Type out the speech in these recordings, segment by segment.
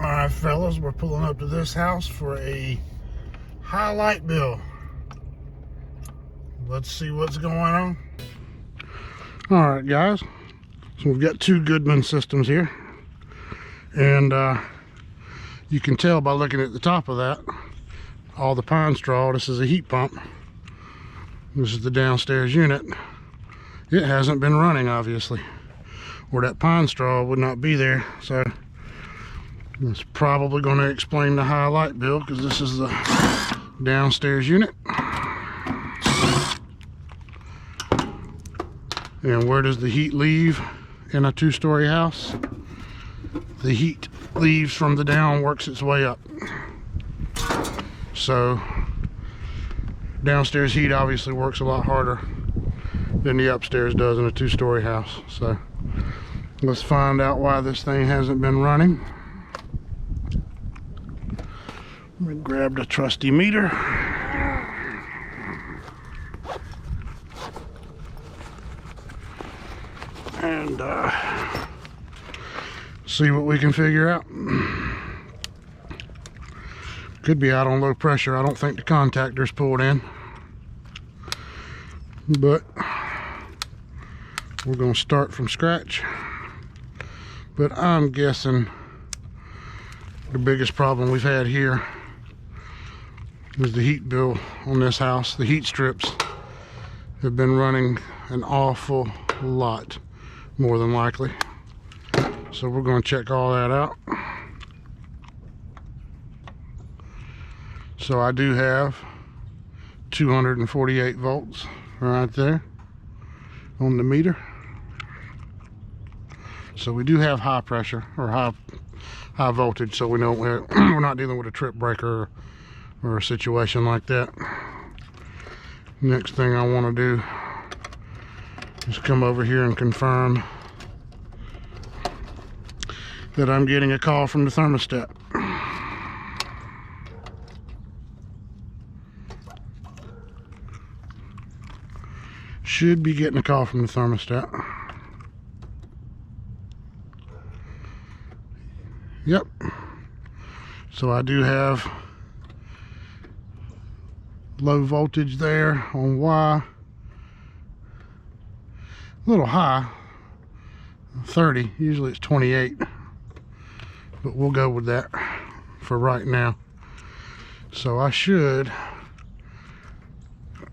Alright fellas, we're pulling up to this house for a high light bill. Let's see what's going on. Alright guys, so we've got two Goodman systems here. And you can tell by looking at the top of that, all the pine straw, this is a heat pump. This is the downstairs unit. It hasn't been running obviously, or that pine straw would not be there. So that's probably going to explain the high light bill, because this is the downstairs unit. And where does the heat leave in a two-story house? The heat leaves from the down, works its way up. So downstairs heat obviously works a lot harder than the upstairs does in a two-story house. So let's find out why this thing hasn't been running. We grabbed a trusty meter. And see what we can figure out. Could be out on low pressure. I don't think the contactor's pulled in, but we're going to start from scratch. But I'm guessing the biggest problem we've had here is the heat bill on this house. The heat strips have been running an awful lot, more than likely. So we're going to check all that out. So I do have 248 volts right there on the meter. So we do have high pressure, or high voltage, so we know we're not dealing with a trip breaker or a situation like that. Next thing I want to do is come over here and confirm that I'm getting a call from the thermostat. Should be getting a call from the thermostat. Yep. So I do have low voltage there on Y. A little high, 30. Usually it's 28. But we'll go with that for right now. So I should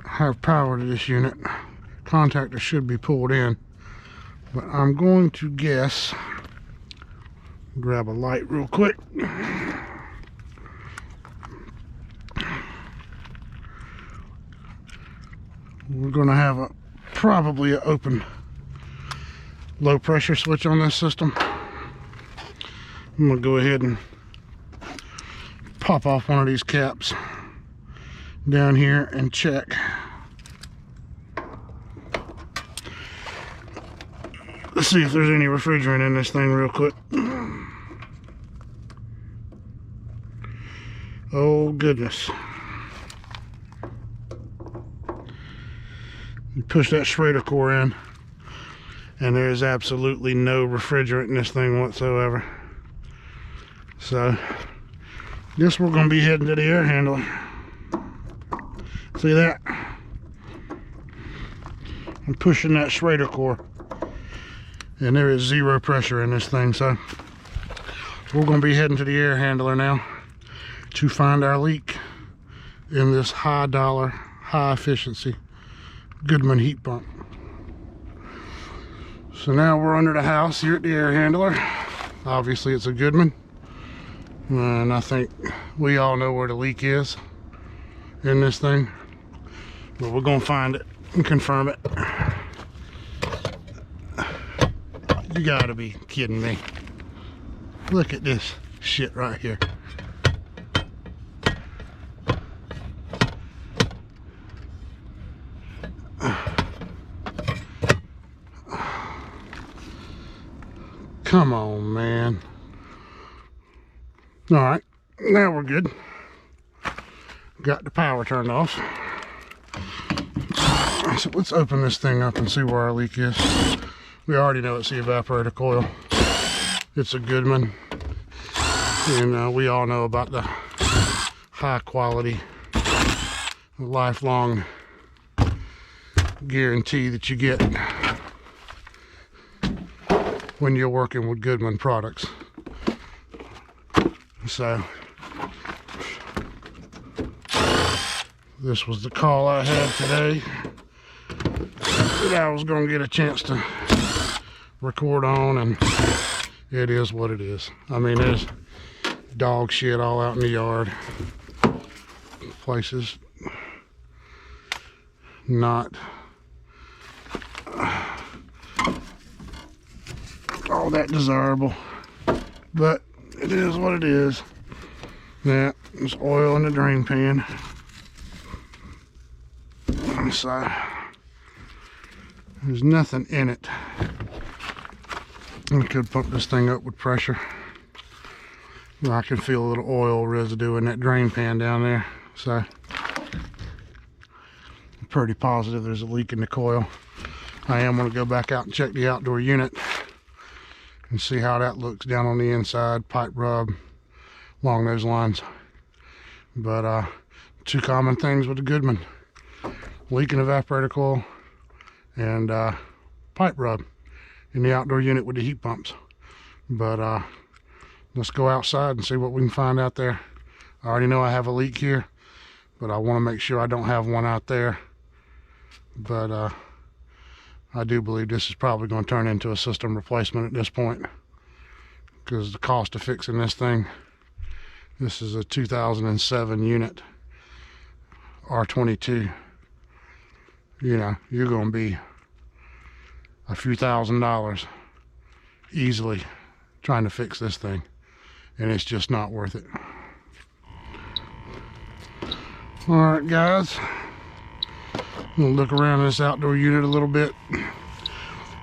have power to this unit. Contactor should be pulled in, but I'm going to guess, grab a light real quick. We're going to have probably an open low pressure switch on this system. I'm going to go ahead and pop off one of these caps down here and check. Let's see if there's any refrigerant in this thing real quick. Oh goodness. You push that Schrader core in and there is absolutely no refrigerant in this thing whatsoever. So guess we're going to be heading to the air handler. See that? I'm pushing that Schrader core and there is zero pressure in this thing. So we're going to be heading to the air handler now to find our leak in this high dollar, high efficiency Goodman heat pump. So now we're under the house here at the air handler. Obviously it's a Goodman, and I think we all know where the leak is in this thing, but we're gonna find it and confirm it. You gotta be kidding me. Look at this shit right here. Come on, man. All right, now we're good. Got the power turned off. So let's open this thing up and see where our leak is. We already know it's the evaporator coil. It's a Goodman. And we all know about the high quality, lifelong guarantee that you get when you're working with Goodman products. So this was the call I had today that I was going to get a chance to record on, and it is what it is. I mean, there's dog shit all out in the yard. Places not all that desirable, but it is what it is. Yeah, there's oil in the drain pan. So there's nothing in it. I could pump this thing up with pressure. I can feel a little oil residue in that drain pan down there. So I'm pretty positive there's a leak in the coil. I am going to go back out and check the outdoor unit and see how that looks down on the inside, pipe rub, along those lines. But two common things with the Goodman: leaking evaporator coil and pipe rub in the outdoor unit with the heat pumps. But let's go outside and see what we can find out there. I already know I have a leak here, but I want to make sure I don't have one out there. But I do believe this is probably going to turn into a system replacement at this point, because the cost of fixing this thing, this is a 2007 unit, R22. You know, you're going to be a few $1,000s easily trying to fix this thing, and it's just not worth it. All right, guys, I'm gonna look around this outdoor unit a little bit.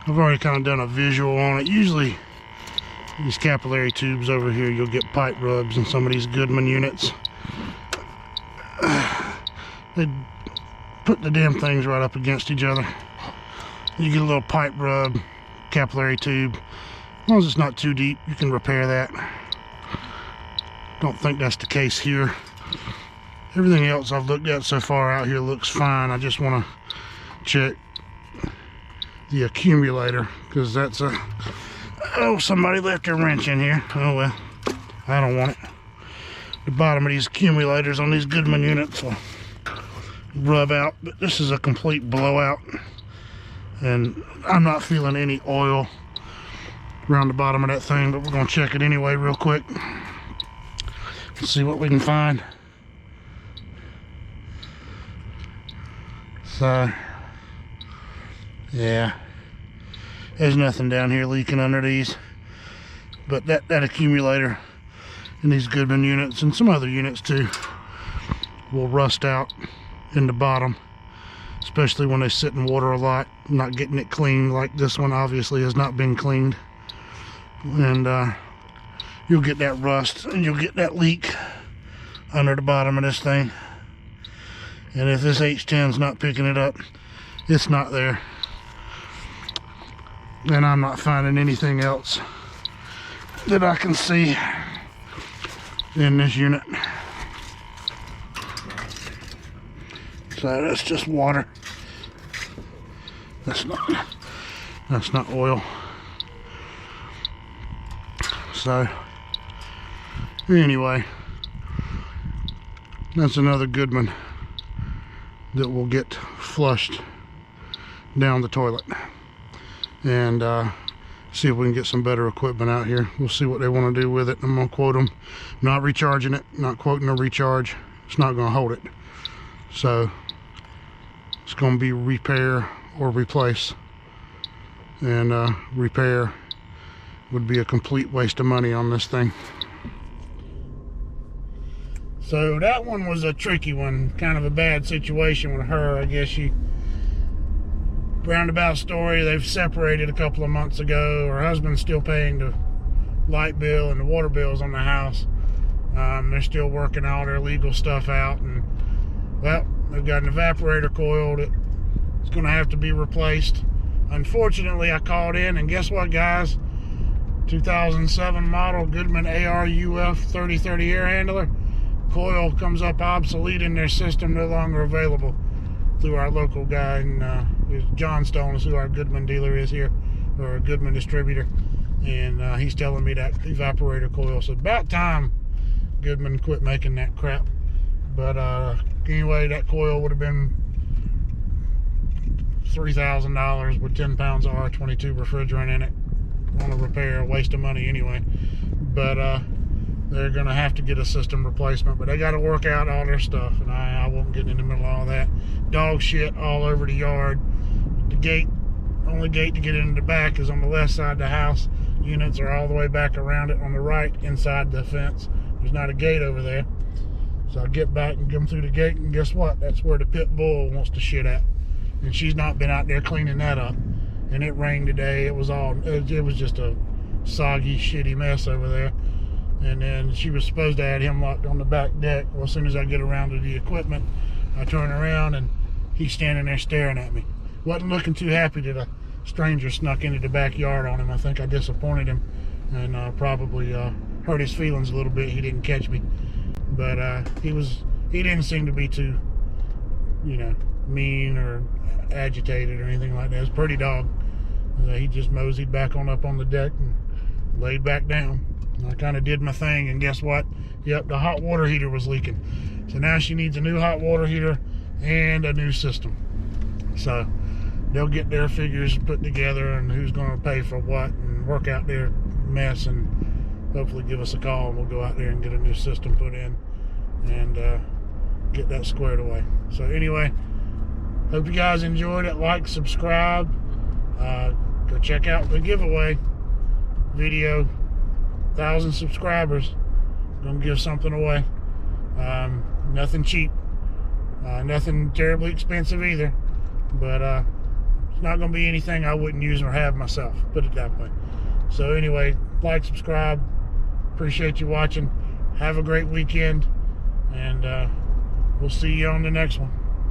I've already kind of done a visual on it. Usually these capillary tubes over here, you'll get pipe rubs in some of these Goodman units. They put the damn things right up against each other. You get a little pipe rub, capillary tube. As long as it's not too deep, you can repair that. Don't think that's the case here. Everything else I've looked at so far out here looks fine. I just want to check the accumulator, because that's a... Oh, somebody left their wrench in here. Oh well, I don't want it. The bottom of these accumulators on these Goodman units will rub out, but this is a complete blowout, and I'm not feeling any oil around the bottom of that thing, but we're going to check it anyway real quick. Let's see what we can find. So yeah, there's nothing down here leaking under these, but that accumulator in these Goodman units, and some other units too, will rust out in the bottom, especially when they sit in water a lot, not getting it cleaned. Like this one obviously has not been cleaned, and you'll get that rust and you'll get that leak under the bottom of this thing. And if this H10's not picking it up, it's not there. And I'm not finding anything else that I can see in this unit. So that's just water. That's not oil. So anyway, that's another Goodman that will get flushed down the toilet, and see if we can get some better equipment out here. We'll see what they want to do with it. I'm gonna quote them, not recharging it, not quoting a recharge. It's not gonna hold it, so it's gonna be repair or replace, and repair would be a complete waste of money on this thing. So that one was a tricky one, kind of a bad situation with her. I guess she, roundabout story, they've separated a couple of months ago. Her husband's still paying the light bill and the water bills on the house. They're still working all their legal stuff out, and well, they've got an evaporator coil that is going to have to be replaced. Unfortunately, I called in, and guess what, guys? 2007 model Goodman ARUF 3030 air handler. Coil comes up obsolete in their system, no longer available, through our local guy, and John Stone is who our Goodman dealer is here, or a Goodman distributor, and he's telling me that evaporator coil. So about time Goodman quit making that crap. But anyway, that coil would have been $3,000 with 10 pounds of R22 refrigerant in it. On a repair, a waste of money anyway. But they're gonna have to get a system replacement, but they got to work out all their stuff, and I won't get in the middle of all that. Dog shit all over the yard. The gate, only gate to get into the back is on the left side of the house. Units are all the way back around it on the right, inside the fence. There's not a gate over there. So I get back and come through the gate, and guess what? That's where the pit bull wants to shit at. And she's not been out there cleaning that up. And it rained today. It was just a soggy, shitty mess over there. And then she was supposed to have him locked on the back deck. Well, as soon as I get around to the equipment, I turn around and he's standing there staring at me. Wasn't looking too happy that a stranger snuck into the backyard on him. I think I disappointed him and probably hurt his feelings a little bit. He didn't catch me. But he didn't seem to be too, mean or agitated or anything like that. It was a pretty dog. He just moseyed back on up on the deck and laid back down. And I kind of did my thing, and guess what? Yep, the hot water heater was leaking. So now she needs a new hot water heater and a new system. So they'll get their figures put together and who's going to pay for what and work out their mess, and hopefully give us a call, and we'll go out there and get a new system put in and get that squared away. So anyway, hope you guys enjoyed it. Like, subscribe, go check out the giveaway video. 1,000 subscribers, gonna give something away. Nothing cheap, nothing terribly expensive either, but it's not gonna be anything I wouldn't use or have myself, put it that way. So anyway, like, subscribe, appreciate you watching. Have a great weekend, and we'll see you on the next one.